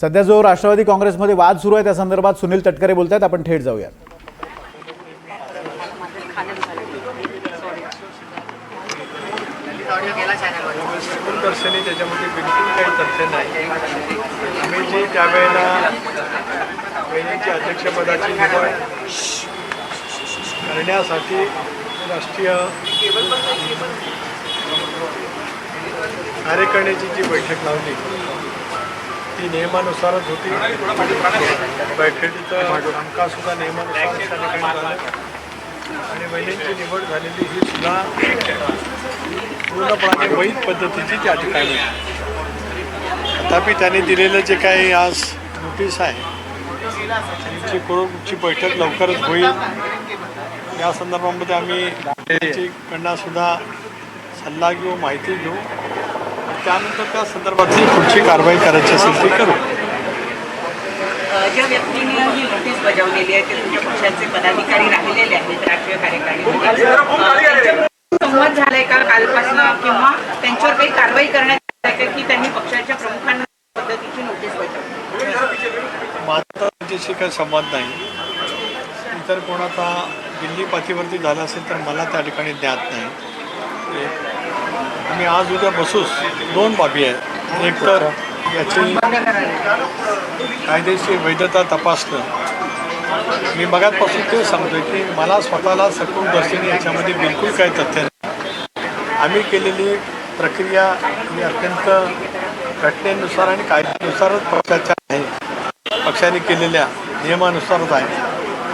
सध्या जो राष्ट्रवादी काँग्रेसमध्ये वाद सुरू आहे त्या संदर्भात सुनील तटकरे बोलतायत. आपण थेट जाऊया. दर्शनी त्याच्यामध्ये बिलकुल काही तथ्य नाही. आम्ही जी त्यावेळेला बहिणीच्या अध्यक्षपदाची निवड करण्यासाठी राष्ट्रीय कार्यकारिणीची जी बैठक लावली ती नियमानुसारच होती. बैठकीचं कामकाजसुद्धा नियमानुसार त्या ठिकाणी झालं आणि बहिणींची निवड झालेली ही सुद्धा पूर्णपणे वैध पद्धतीची त्या ठिकाणी. तथापि त्यांनी दिलेलं जे काही आज नोटीस आहे त्यांची कोरची बैठक लवकरच होईल. या संदर्भामध्ये आम्ही त्यांच्याकडनं सुद्धा सल्ला घेऊ, माहिती घेऊ. त्यानंतर त्या संदर्भातली पुढची कारवाई करायची असेल ती करू. ज्या व्यक्तीने ही नोटीस बजावलेली आहे ते तुमच्या पक्षाचे पदाधिकारी राहिलेले आहेत राष्ट्रीय कार्यकारिणीमध्ये. संवाद झालाय का कालपासून किंवा त्यांच्यावर काही कारवाई करण्यात आली की त्यांनी पक्षाच्या प्रमुखांना पद्धतीची नोटीस बजावली? माझा त्यांच्याशी काही संवाद नाही. इतर कोणाचा दिल्ली पातळीवरती झाला असेल तर मला त्या ठिकाणी ज्ञात नाही. आम्ही आज उद्या बसूच दोन बाबी आहेत. एक तर याची कायदेशीर वैधता तपासणं. मी मगाचपासून ते सांगतोय की मला स्वतःला सकृतदर्शनी याच्यामध्ये बिलकुल काही तथ्य नाही. आम्ही केलेली प्रक्रिया ही अत्यंत घटनेनुसार आणि कायद्यानुसारच पक्षाच्या आहे, पक्षाने केलेल्या नियमानुसारच आहे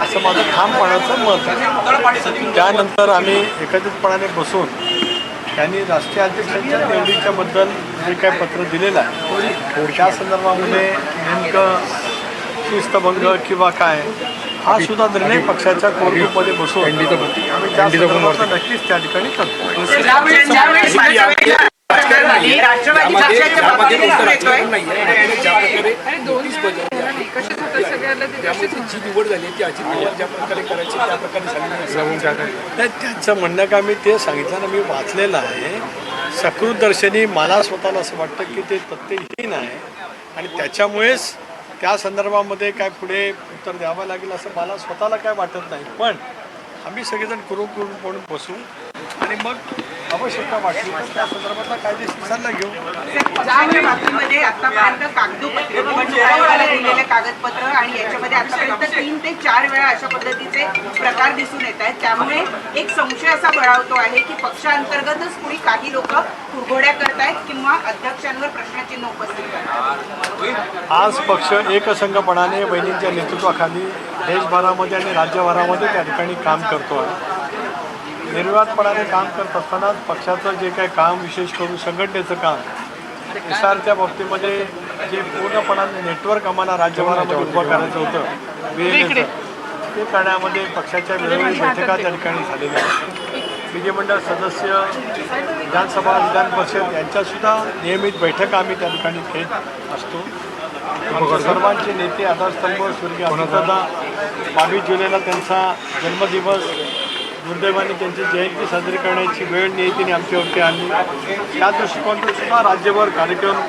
असं माझं ठामपणाचं मत आहे. त्यानंतर आम्ही एकत्रितपणाने बसून त्यांनी राष्ट्रीय अध्यक्षांच्या निवडीच्याबद्दल जे काही पत्र दिलेलं आहे त्या संदर्भामध्ये नेमकं शिस्तभंग किंवा काय हा सुद्धा निर्णय पक्षाच्या कोर ग्रुपमध्ये बसून आम्ही त्या संदर्भात नक्कीच त्या ठिकाणी करतो. त्यांचं म्हणणं का मी ते सांगितलं ना, मी वाचलेलं आहे. सकृतदर्शनी मला स्वतःला असं वाटतं की ते तथ्यहीन आहे आणि त्याच्यामुळेच त्या संदर्भामध्ये काय पुढे उत्तर द्यावं लागेल असं मला स्वतःला काय वाटत नाही. पण आम्ही सगळेजण करून बसू आणि मग आवश्यकता वाटली तर त्या संदर्भातला कायदेशीर सल्ला घेऊ. ज्या बातमीमध्ये आतापर्यंत कागदोपत्री निवडणूक आयोगाला दिलेले कागदपत्र आणि याच्यामध्ये आतापर्यंत 3 ते 4 वेळा अशा पद्धतीचे प्रकार दिसून येत आहेत. त्यामुळे एक संशय असा बळावतो आहे की पक्षांतर्गतच कुणी काही लोक कुरघोड्या करतायत किंवा अध्यक्षांवर प्रश्नचिन्ह उपस्थित करतात. आज पक्ष एकसंघपणाने बहिणींच्या नेतृत्वाखाली देशभरामध्ये आणि राज्यभरामध्ये त्या ठिकाणी काम करतो आहे. निर्विवादपणाने काम करत असतानाच पक्षाचं जे काही काम विशेष करून संघटनेचं काम एसआरच्या बाबतीमध्ये जे पूर्णपणाने नेटवर्क आम्हाला राज्यभरामध्ये उभं करायचं होतं BLAचं, ते करण्यामध्ये पक्षाच्या वेळोवेळी बैठका त्या ठिकाणी झालेल्या आहेत. विधिमंडळ सदस्य, विधानसभा, विधान परिषद यांच्यासुद्धा नियमित बैठका आम्ही त्या ठिकाणी घेत असतो. सर्वांचे नेते आधारस्तंभ स्वर्गीय अजितदादा 22 जुलैला त्यांचा जन्मदिवस, दुर्दैवाने त्यांची जयंती साजरी करण्याची वेळ नियतीने आमच्यावरती आली. त्या दृष्टिकोनातून सुद्धा राज्यभर कार्यक्रम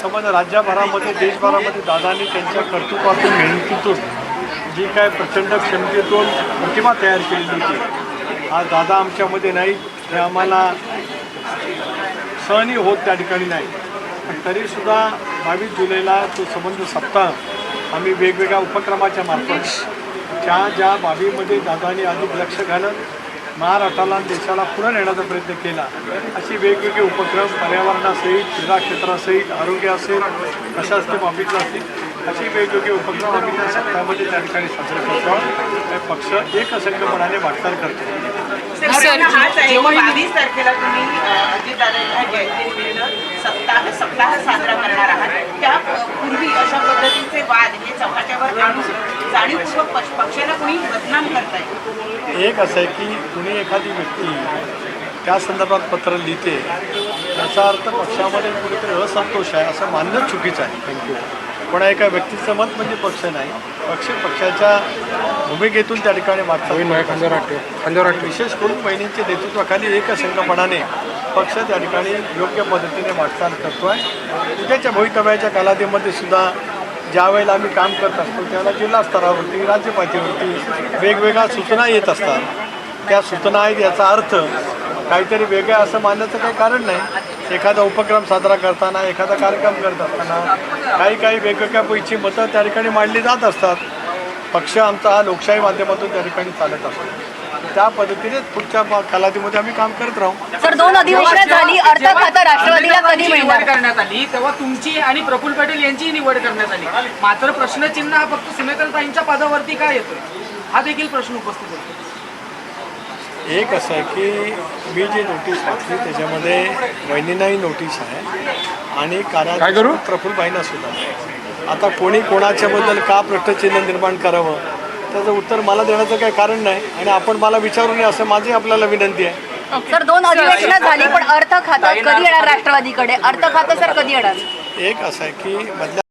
संबंध राज्यभरामध्ये देशभरामध्ये दादांनी त्यांच्या कर्तृत्वातून मेहनतीतून जी काय प्रचंड क्षमतेतून प्रतिमा तयार केलेली होती. आज दादा आमच्यामध्ये नाही हे आम्हाला सहनही होत त्या ठिकाणी नाही. पण तरीसुद्धा 22 जुलैला तो संबंध सप्ताह आम्ही वेगवेगळ्या उपक्रमाच्या मार्फत ज्या बाबीमध्ये दादांनी अधिक लक्ष घालत महाराष्ट्राला देशाला पुढे नेण्याचा प्रयत्न केला अशी वेगवेगळे उपक्रम पर्यावरणासहित, क्रीडा क्षेत्रासहित, आरोग्य असेल, प्रशासकीय बाबीतलं असेल अशी वेगवेगळे उपक्रम आम्ही त्या सप्ताहामध्ये त्या ठिकाणी साजरे करतो. पक्ष एकसंघपणाने वाटचाल करतो. 22 तारखेला तुम्ही अजितदादांच्या जयंतीनिमित्त सप्ताह साजरा करणार आहात. त्यापूर्वी अशा पद्धतीचे वाद हे चौकाट्यावर आणून जाणीवपूर्वक पक्षाला कुणी बदनाम करताय. एक असं आहे की कुणी एखादी व्यक्ती त्या संदर्भात पत्र लिहिते याचा अर्थ पक्षामध्ये कुठेतरी असंतोष आहे असं मानणं चुकीचं आहे. पण एका व्यक्तीचं मत म्हणजे पक्ष नाही. पक्षाच्या भूमिकेतून त्या ठिकाणी वाटतं. विशेष करून बहिणींच्या नेतृत्वाखाली एकसंघपणाने पक्ष त्या ठिकाणी योग्य पद्धतीने वाटचाल करतो आहे. उद्याच्या भवितव्याच्या कालावधीमध्ये सुद्धा ज्या वेळेला आम्ही काम करत असतो त्यावेळेला जिल्हा स्तरावरती राज्य पातळीवरती वेगवेगळ्या सूचना येत असतात. त्या सूचना आहेत याचा अर्थ काहीतरी वेगळं असं मानण्याचं काही कारण नाही. एखादा उपक्रम साजरा करताना, एखादा कार्यक्रम करत असताना काही वेगवेगळ्या पैकी मतं त्या ठिकाणी मांडली जात असतात. पक्ष आमचा हा लोकशाही माध्यमातून त्या ठिकाणी चालत असतो. त्या पद्धतीने पुढच्या कालावधीमध्ये आम्ही काम करत राहू. सर 2 अधिवेशनं झाली, अर्थ खातं राष्ट्रवादीला कधी निवड मिळणार? करण्यात आली तेव्हा तुमची आणि प्रफुल्ल पटेल यांचीही निवड करण्यात आली. मात्र प्रश्नचिन्ह हा फक्त सुनेत्राताईंच्या पदावरती काय येतोय हा देखील प्रश्न उपस्थित होतो. एक असं आहे की मी जी नोटीस वाचली त्याच्यामध्ये वहिनींनाही नोटीस आहे आणि कार्याध्यक्ष प्रफुल्लबाईंना सुद्धा. आता कोणी कोणाच्याबद्दल का प्रश्नचिन्ह निर्माण करावं त्याचं उत्तर मला देण्याचं काही कारण नाही आणि आपण मला विचारू नये असं माझी आपल्याला विनंती आहे. सर 2 अधिवेशनं झाली, पण अर्थ खातं कधी येणार राष्ट्रवादीकडे? अर्थ खातं सर कधी येणार? एक असं आहे की मधल्या